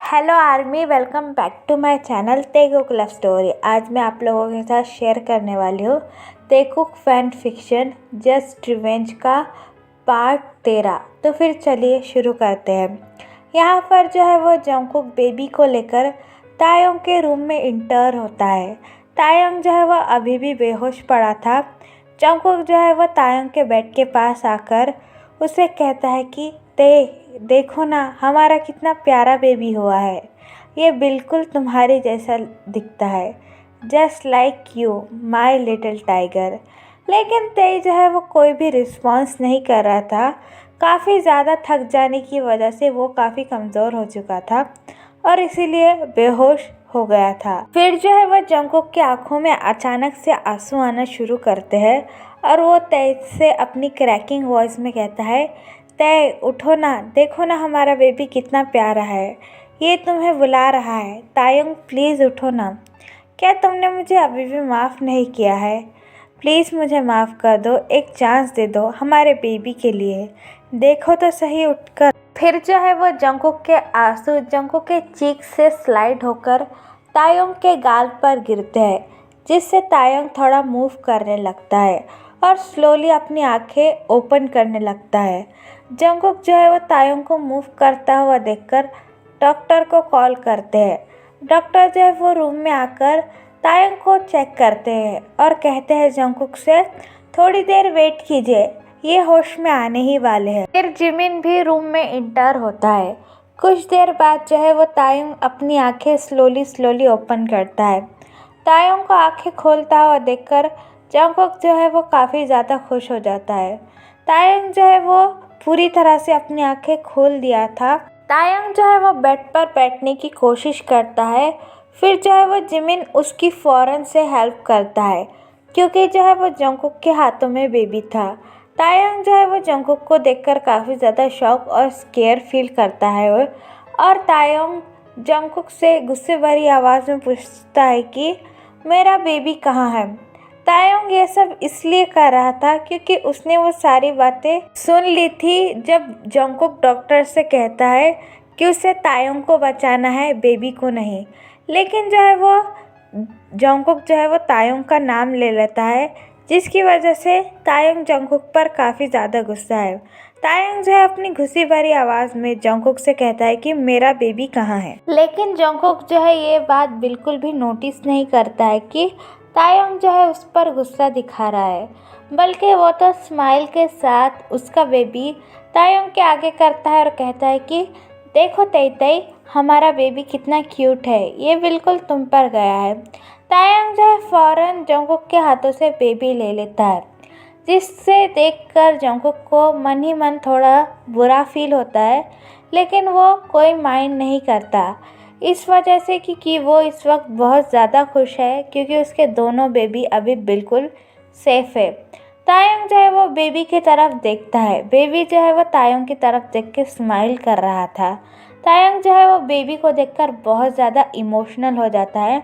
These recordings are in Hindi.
Hello army, welcome back to my channel Taekook love story. आज मैं आप लोगों के साथ शेयर करने वाली हूँ तेकुक फैन फिक्शन जस्ट रिवेंज का पार्ट 13। तो फिर चलिए शुरू करते हैं। यहाँ पर जो है वो जंगकुक बेबी को लेकर तायोंग के रूम में इंटर होता है। तायोंग जो है वो अभी भी बेहोश पड़ा था। जंगकुक जो है वो तायोंग के बेड के पास आकर उसे कहता है कि देखो ना, हमारा कितना प्यारा बेबी हुआ है। ये बिल्कुल तुम्हारे जैसा दिखता है, just like you my little tiger. लेकिन ते जो है वो कोई भी रिस्पॉन्स नहीं कर रहा था। काफ़ी ज़्यादा थक जाने की वजह से वो काफ़ी कमज़ोर हो चुका था और इसीलिए बेहोश हो गया था। फिर जो है वह जंगकुक की आंखों में अचानक से आंसू आना शुरू करते हैं और वो तेज से अपनी क्रैकिंग वॉइस में कहता है, तय उठो ना, देखो ना हमारा बेबी कितना प्यारा है, ये तुम्हें बुला रहा है। तायंग प्लीज़ उठो ना, क्या तुमने मुझे अभी भी माफ़ नहीं किया है? प्लीज़ मुझे माफ़ कर दो, एक चांस दे दो हमारे बेबी के लिए, देखो तो सही उठकर। फिर जो है वो जंगकुक के आंसू जंगकुक के चीक से स्लाइड होकर तायंग के गाल पर गिरते हैं, जिससे तायंग थोड़ा मूव करने लगता है और स्लोली अपनी आंखें ओपन करने लगता है। जंगकुक जो है वो तायंग को मूव करता हुआ देखकर डॉक्टर को कॉल करते हैं। डॉक्टर जो है वो रूम में आकर तायंग को चेक करते हैं और कहते हैं जंगकुक से, थोड़ी देर वेट कीजिए, ये होश में आने ही वाले हैं। फिर जिमिन भी रूम में इंटर होता है। कुछ देर बाद जो है वो तायंग अपनी आंखें स्लोली ओपन करता है। तायंग को आंखें खोलता हुआ देखकर जंगकुक जो है वो काफ़ी ज़्यादा खुश हो जाता है। तायंग जो है वो पूरी तरह से अपनी आंखें खोल दिया था। तायंग जो है वो बेड पर बैठने की कोशिश करता है। फिर जो है वो जिमिन उसकी फ़ौरन से हेल्प करता है, क्योंकि जो है वो जंगकुक के हाथों में बेबी था। तायंग जो है वो जंगकुक को देखकर काफ़ी ज़्यादा शॉक और स्केयर फील करता है और तायंग जंगकुक से गुस्से भरी आवाज़ में पूछता है कि मेरा बेबी कहाँ है। तायंग ये सब इसलिए कर रहा था क्योंकि उसने वो सारी बातें सुन ली थी जब जंगकुक डॉक्टर से कहता है कि उसे तायंग को बचाना है, बेबी को नहीं। लेकिन जो है वो जंगकुक जो है वो तायंग का नाम ले लेता है, जिसकी वजह से तायंग जंगकुक पर काफ़ी ज़्यादा गुस्सा है। तायंग जो है अपनी गुस्से भरी आवाज़ में जंगकुक से कहता है कि मेरा बेबी कहाँ है। लेकिन जंगकुक जो है ये बात बिल्कुल भी नोटिस नहीं करता है कि तायंग जो है उस पर गुस्सा दिखा रहा है, बल्कि वो तो स्माइल के साथ उसका बेबी तायंग के आगे करता है और कहता है कि देखो तई हमारा बेबी कितना क्यूट है, ये बिल्कुल तुम पर गया है। तायंग जो है फ़ौरन जंगकुक के हाथों से बेबी ले लेता है, जिससे देखकर जंगकुक को मन ही मन थोड़ा बुरा फील होता है, लेकिन वो कोई माइंड नहीं करता इस वजह से क्योंकि वो इस वक्त बहुत ज़्यादा खुश है, क्योंकि उसके दोनों बेबी अभी बिल्कुल सेफ़ है। तायंग जो है वो बेबी की तरफ देखता है। बेबी जो है वो तायंग की तरफ देख के स्माइल कर रहा था। तायंग जो है वो बेबी को देखकर बहुत ज़्यादा इमोशनल हो जाता है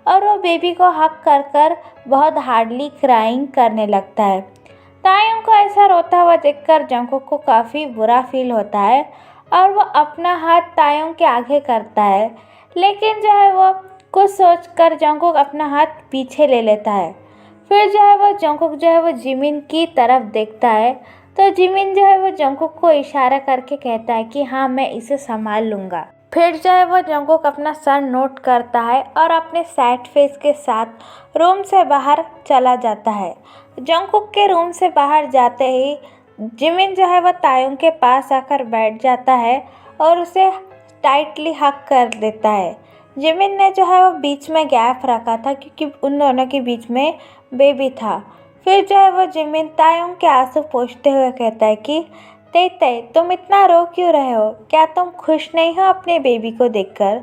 और वो बेबी को हक कर कर बहुत हार्डली क्राइंग करने लगता है। तायंग को ऐसा रोता हुआ देखकर जंगकुक को काफ़ी बुरा फील होता है और वो अपना हाथ तायंग के आगे करता है, लेकिन जो है वो कुछ सोचकर जंगकुक अपना हाथ पीछे ले लेता है। फिर जो है वो जंगकुक जो है वो जिमिन की तरफ देखता है, तो जिमिन जो है वो जंगकुक को इशारा करके कहता है कि हाँ, मैं इसे संभाल लूँगा। फिर जो है वो जंगकुक अपना सर नोट करता है और अपने सैड फेस के साथ रूम से बाहर चला जाता है। जंगकुक के रूम से बाहर जाते ही जिमिन जो है वो तायंग के पास आकर बैठ जाता है और उसे टाइटली हग कर देता है। जिमिन ने जो है वो बीच में गैप रखा था क्योंकि उन दोनों के बीच में बेबी था। फिर जो है वो जिमिन तायंग के आंसू पोंछते हुए कहता है कि ते तुम इतना रो क्यों रहे हो, क्या तुम खुश नहीं हो अपने बेबी को देखकर?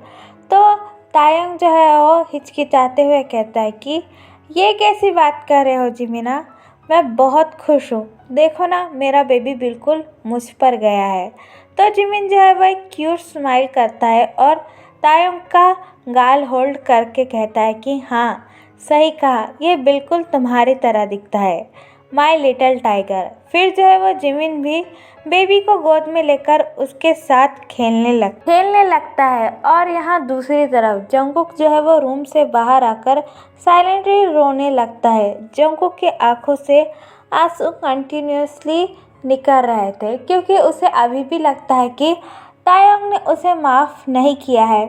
तो तायंग जो है वो हिचकिचाते हुए कहता है कि ये कैसी बात कर रहे हो जिमिना, मैं बहुत खुश हूँ, देखो ना मेरा बेबी बिल्कुल मुझ पर गया है। तो जिमिन जो है वो एक क्यूट स्माइल करता है और तायंग का गाल होल्ड करके कहता है कि हाँ, सही कहा, ये बिल्कुल तुम्हारी तरह दिखता है। My little tiger. फिर जो है वो जिमिन भी बेबी को गोद में लेकर उसके साथ खेलने लगता है। और यहाँ दूसरी तरफ जंगकुक जो है वो रूम से बाहर आकर साइलेंटली रोने लगता है। जंगकुक की आंखों से आंसू कंटिन्यूसली निकल रहे थे क्योंकि उसे अभी भी लगता है कि तायोंग ने उसे माफ़ नहीं किया है।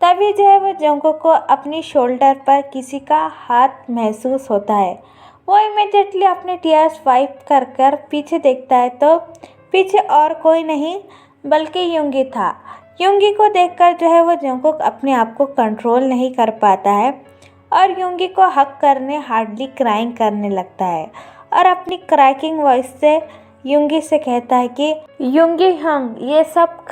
तभी जो है वो जंगकुक को अपनी शोल्डर पर किसी का हाथ महसूस होता है। वो इमीडिएटली अपने टीयर्स वाइप कर कर पीछे देखता है तो पीछे और कोई नहीं बल्कि युंगी था। युंगी को देखकर जो है वो जंगकुक अपने आप को कंट्रोल नहीं कर पाता है और युंगी को हक करने हार्डली क्राइंग करने लगता है और अपनी क्रैकिंग वॉइस से युंगी से कहता है कि युंगी हंग, ये सब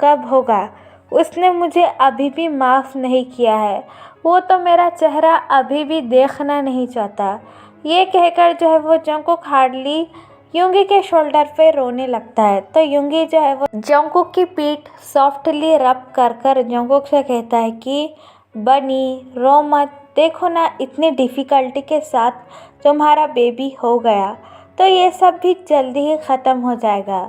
कब होगा? उसने मुझे अभी भी माफ़ नहीं किया है। वो तो मेरा चेहरा अभी भी देखना नहीं चाहता। ये कहकर जो है वो जंगकुक हार्डली युंगी के शोल्डर पे रोने लगता है तो युंगी जो है वो जंगकुक की पीठ सॉफ्टली रब कर कर जंगकुक से कहता है कि बनी रो मत, देखो ना इतनी डिफ़िकल्टी के साथ तुम्हारा बेबी हो गया तो ये सब भी जल्दी ही ख़त्म हो जाएगा।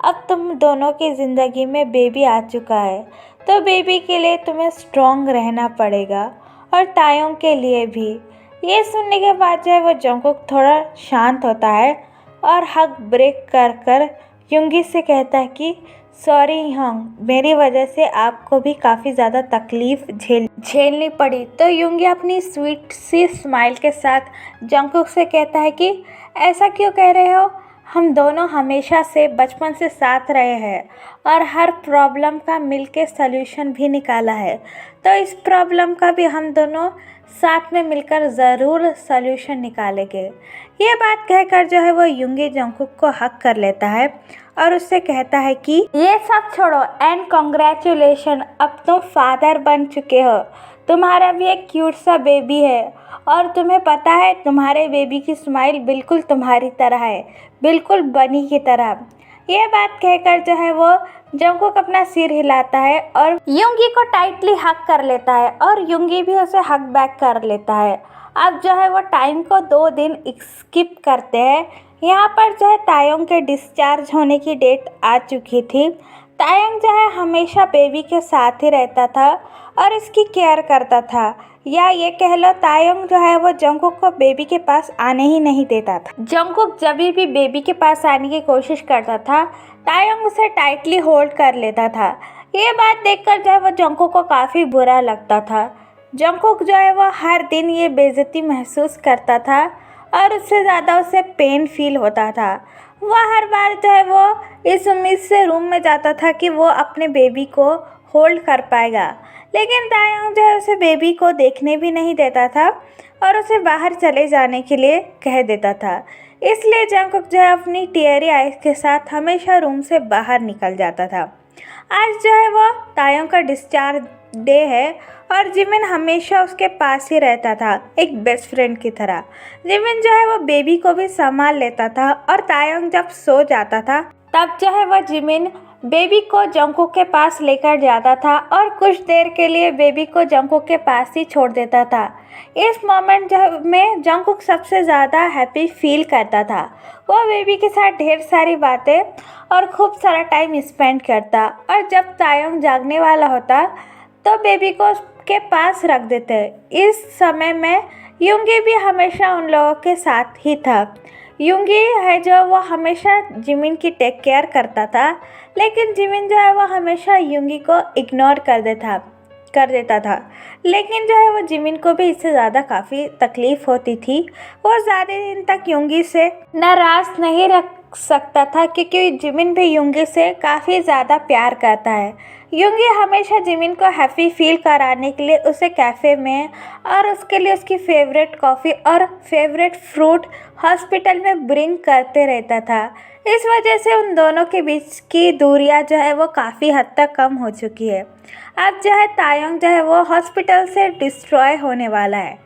अब तुम दोनों की ज़िंदगी में बेबी आ चुका है तो बेबी के लिए तुम्हें स्ट्रॉन्ग रहना पड़ेगा और तायोंग के लिए भी। ये सुनने के बाद जो है वो जंगकुक थोड़ा शांत होता है और हक ब्रेक कर कर युंगी से कहता है कि सॉरी हंग, मेरी वजह से आपको भी काफ़ी ज़्यादा तकलीफ़ झेलनी पड़ी। तो युंगी अपनी स्वीट सी स्माइल के साथ जंगकुक से कहता है कि ऐसा क्यों कह रहे हो? हम दोनों हमेशा से बचपन से साथ रहे हैं और हर प्रॉब्लम का मिलके सल्यूशन भी निकाला है, तो इस प्रॉब्लम का भी हम दोनों साथ में मिलकर ज़रूर सल्यूशन निकालेंगे। ये बात कहकर जो है वो युंगी जंगकुक को हक कर लेता है और उससे कहता है कि ये सब छोड़ो एंड कॉन्ग्रेचुलेशन, अब तुम फादर बन चुके हो। तुम्हारा भी एक क्यूट सा बेबी है और तुम्हें पता है तुम्हारे बेबी की स्माइल बिल्कुल तुम्हारी तरह है, बिल्कुल बनी की तरह। ये बात कहकर जो है वो जंगकुक अपना सिर हिलाता है और युंगी को टाइटली हक कर लेता है और युंगी भी उसे हक बैक कर लेता है। अब जो है वो टाइम को 2 दिन स्किप करते हैं। यहाँ पर जो है तायोंग के डिस्चार्ज होने की डेट आ चुकी थी। तायोंग जो है हमेशा बेबी के साथ ही रहता था और इसकी केयर करता था, या ये कह लो तायोंग जो है वो जंगकुक को बेबी के पास आने ही नहीं देता था। जंगकुक जब भी बेबी के पास आने की कोशिश करता था तायोंग उसे टाइटली होल्ड कर लेता था। ये बात देखकर जो है वो जंगकुक को काफ़ी बुरा लगता था। जंगकुक जो है वो हर दिन ये बेइज्जती महसूस करता था और उससे ज़्यादा उसे पेन फील होता था। वह हर बार जो है वो इस उम्मीद से रूम में जाता था कि वो अपने बेबी को होल्ड कर पाएगा, लेकिन तायोंग जो है उसे बेबी को देखने भी नहीं देता था और उसे बाहर चले जाने के लिए कह देता था। इसलिए जंगकुक जो है अपनी टीयरी आइज के साथ हमेशा रूम से बाहर निकल जाता था। आज जो है वो तायोंग का डिस्चार्ज डे है और जिमिन हमेशा उसके पास ही रहता था, एक बेस्ट फ्रेंड की तरह। जिमिन जो है वो बेबी को भी संभाल लेता था और तायोंग जब सो जाता था तब जो है वो जिमिन बेबी को जंगकुक के पास लेकर जाता था और कुछ देर के लिए बेबी को जंगकुक के पास ही छोड़ देता था। इस मोमेंट में जंगकुक सबसे ज़्यादा हैप्पी फील करता था। वो बेबी के साथ ढेर सारी बातें और खूब सारा टाइम स्पेंड करता और जब तायोंग जागने वाला होता तो बेबी को उसके पास रख देते। इस समय में युंगी भी हमेशा उन लोगों के साथ ही था। युंगी है जो वो हमेशा जिमिन की टेक केयर करता था, लेकिन जिमिन जो है वो हमेशा युंगी को इग्नोर कर देता था। लेकिन जो है वो जिमिन को भी इससे ज़्यादा काफ़ी तकलीफ़ होती थी। वो ज़्यादा दिन तक युंगी से नाराज़ नहीं रख सकता था क्योंकि जिमिन भी युंगी से काफ़ी ज़्यादा प्यार करता है। युंगी हमेशा जिमिन को हैप्पी फील कराने के लिए उसे कैफ़े में और उसके लिए उसकी फेवरेट कॉफ़ी और फेवरेट फ्रूट हॉस्पिटल में ब्रिंग करते रहता था। इस वजह से उन दोनों के बीच की दूरियां जो है वो काफ़ी हद तक कम हो चुकी है। अब जो है तायोंग जो है वो हॉस्पिटल से डिस्ट्रॉय होने वाला है।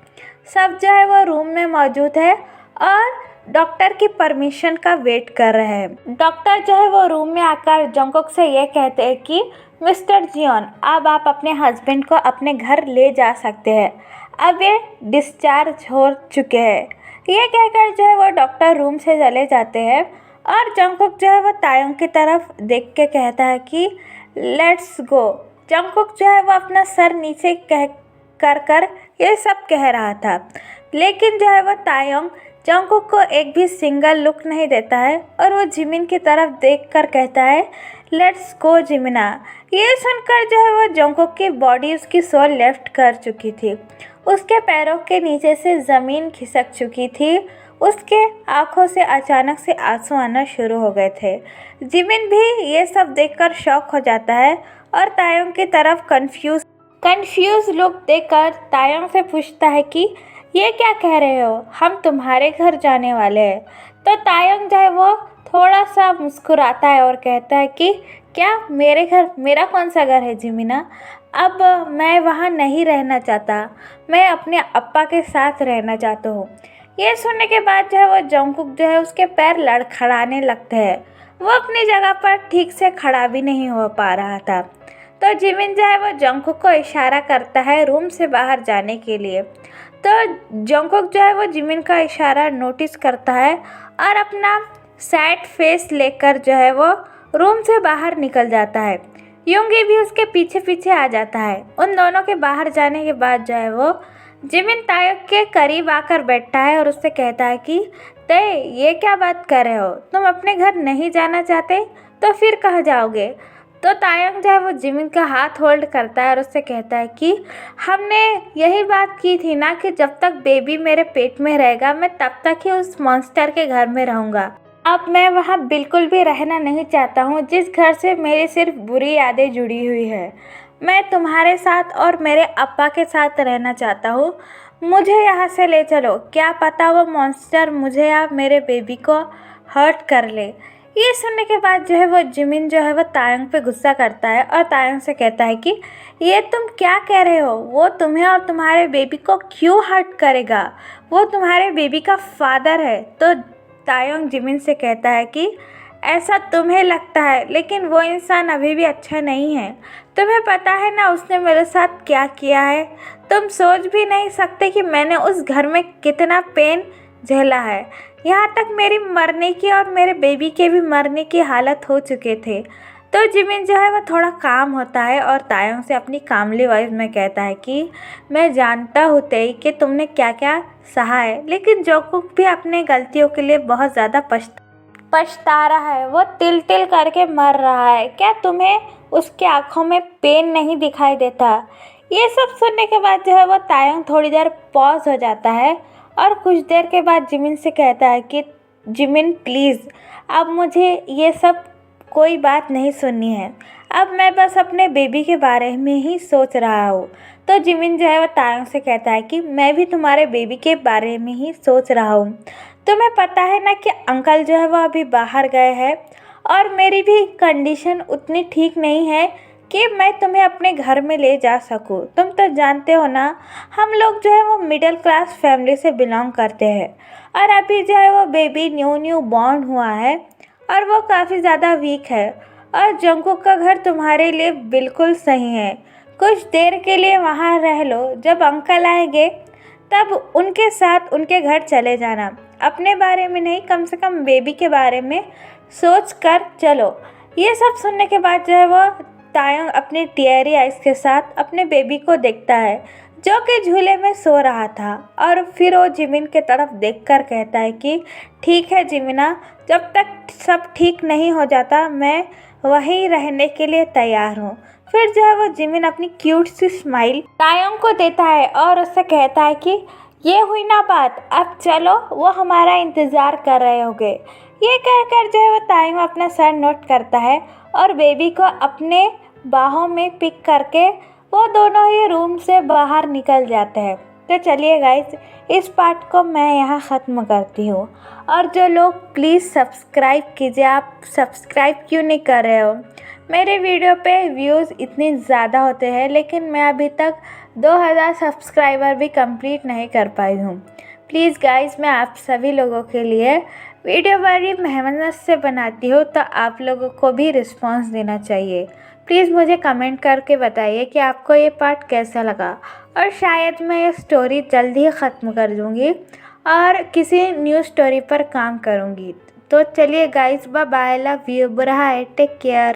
सब जो है वो रूम में मौजूद है और डॉक्टर की परमिशन का वेट कर रहे हैं। डॉक्टर जो है वो रूम में आकर जंगकुक से ये कहते हैं कि मिस्टर जियोन, अब आप अपने हस्बैंड को अपने घर ले जा सकते हैं, अब ये डिस्चार्ज हो चुके हैं। ये कहकर जो है वो डॉक्टर रूम से चले जाते हैं और जंगकुक जो है वो तायोंग की तरफ देख के कहता है कि लेट्स गो। जंगकुक जो है वो अपना सर नीचे कह कर कर ये सब कह रहा था, लेकिन जो है वो तायोंग जंगकुक को एक भी सिंगल लुक नहीं देता है और वो जिमिन की तरफ देखकर कहता है लेट्स गो जिमिना। ये सुनकर जो है वो जंगकुक की बॉडी उसकी सोल लेफ्ट कर चुकी थी, उसके पैरों के नीचे से ज़मीन खिसक चुकी थी, उसके आंखों से अचानक से आंसू आना शुरू हो गए थे। जिमिन भी ये सब देखकर शॉक हो जाता है और तायोंग की तरफ कंफ्यूज लुक देकर तायोंग से पूछता है कि ये क्या कह रहे हो, हम तुम्हारे घर जाने वाले हैं। तो तायोंग जो है वो थोड़ा सा मुस्कुराता है और कहता है कि क्या मेरे घर, मेरा कौन सा घर है जिमिना, अब मैं वहाँ नहीं रहना चाहता, मैं अपने अप्पा के साथ रहना चाहता हूँ। ये सुनने के बाद जो है वो जंगकुक जो है उसके पैर लड़खड़ाने लगते हैं, वो अपनी जगह पर ठीक से खड़ा भी नहीं हो पा रहा था। तो जिमिन जो है वो जंगकुक को इशारा करता है रूम से बाहर जाने के लिए। तो जंगकुक जो है वो जिमिन का इशारा नोटिस करता है और अपना सैड फेस लेकर जो है वो रूम से बाहर निकल जाता है। योंगी भी उसके पीछे पीछे आ जाता है। उन दोनों के बाहर जाने के बाद जो है वो जिमिन तायोंग के करीब आकर बैठता है और उससे कहता है कि तय ये क्या बात कर रहे हो, तुम अपने घर नहीं जाना चाहते तो फिर कहाँ जाओगे। तो तायोंग जो है वो जिमिन का हाथ होल्ड करता है और उससे कहता है कि हमने यही बात की थी ना कि जब तक बेबी मेरे पेट में रहेगा मैं तब तक ही उस मॉन्स्टर के घर में रहूँगा। अब मैं वहाँ बिल्कुल भी रहना नहीं चाहता हूँ जिस घर से मेरी सिर्फ बुरी यादें जुड़ी हुई है। मैं तुम्हारे साथ और मेरे अप्पा के साथ रहना चाहता हूँ, मुझे यहाँ से ले चलो, क्या पता वो मॉन्स्टर मुझे या मेरे बेबी को हर्ट कर ले। ये सुनने के बाद जो है वो जिमिन जो है वो तायोंग पे गुस्सा करता है और तायोंग से कहता है कि ये तुम क्या कह रहे हो, वो तुम्हें और तुम्हारे बेबी को क्यों हर्ट करेगा, वो तुम्हारे बेबी का फादर है। तो तायोंग जिमिन से कहता है कि ऐसा तुम्हें लगता है, लेकिन वो इंसान अभी भी अच्छा नहीं है, तुम्हें पता है ना उसने मेरे साथ क्या किया है, तुम सोच भी नहीं सकते कि मैंने उस घर में कितना पेन झेला है, यहाँ तक मेरी मरने की और मेरे बेबी के भी मरने की हालत हो चुके थे। तो जिमिन जो है वो थोड़ा काम होता है और तायोंग से अपनी कामली वॉइस में कहता है कि मैं जानता हूँ तेई कि तुमने क्या क्या सहा है, लेकिन जंगकुक भी अपने गलतियों के लिए बहुत ज़्यादा पछता रहा है, वो तिल तिल करके मर रहा है, क्या तुम्हें उसके आँखों में पेन नहीं दिखाई देता। ये सब सुनने के बाद जो है वो तायोंग थोड़ी देर पॉज हो जाता है और कुछ देर के बाद जिमिन से कहता है कि जिमिन प्लीज़, अब मुझे ये सब कोई बात नहीं सुननी है, अब मैं बस अपने बेबी के बारे में ही सोच रहा हूँ। तो जिमिन जो है वो तायोंग से कहता है कि मैं भी तुम्हारे बेबी के बारे में ही सोच रहा हूँ, तुम्हें पता है ना कि अंकल जो है वो अभी बाहर गए हैं और मेरी भी कंडीशन उतनी ठीक नहीं है कि मैं तुम्हें अपने घर में ले जा सकूं। तुम तो जानते हो ना हम लोग जो है वो मिडिल क्लास फैमिली से बिलोंग करते हैं और अभी जो है वो बेबी न्यू बॉर्न हुआ है और वो काफ़ी ज़्यादा वीक है और जंगकुक का घर तुम्हारे लिए बिल्कुल सही है, कुछ देर के लिए वहाँ रह लो, जब अंकल आएंगे तब उनके साथ उनके घर चले जाना, अपने बारे में नहीं कम से कम बेबी के बारे में सोच कर चलो। ये सब सुनने के बाद जो है वो तायोंग अपनी टीयरी आइज के साथ अपने बेबी को देखता है जो कि झूले में सो रहा था और फिर वो जिमिन के तरफ देखकर कहता है कि ठीक है जिमिना, जब तक सब ठीक नहीं हो जाता मैं वहीं रहने के लिए तैयार हूँ। फिर जो है वो जिमिन अपनी क्यूट सी स्माइल तायोंग को देता है और उससे कहता है कि ये हुई ना बात, अब चलो, वो हमारा इंतज़ार कर रहे होंगे। ये कहकर जो है वो तायोंग अपना सर नोट करता है और बेबी को अपने बाहों में पिक करके वो दोनों ही रूम से बाहर निकल जाते हैं। तो चलिए गाइस, इस पार्ट को मैं यहाँ ख़त्म करती हूँ और जो लोग प्लीज़ सब्सक्राइब कीजिए, आप सब्सक्राइब क्यों नहीं कर रहे हो। मेरे वीडियो पे व्यूज़ इतने ज़्यादा होते हैं लेकिन मैं अभी तक 2000 सब्सक्राइबर भी कंप्लीट नहीं कर पाई हूँ। प्लीज़ गाइस, मैं आप सभी लोगों के लिए वीडियो बड़ी मेहनत से बनाती हूँ, तो आप लोगों को भी रिस्पांस देना चाहिए। प्लीज़ मुझे कमेंट करके बताइए कि आपको ये पार्ट कैसा लगा और शायद मैं ये स्टोरी जल्दी ही ख़त्म कर दूँगी और किसी न्यू स्टोरी पर काम करूँगी। तो चलिए guys, bye bye, love you, bye, take care.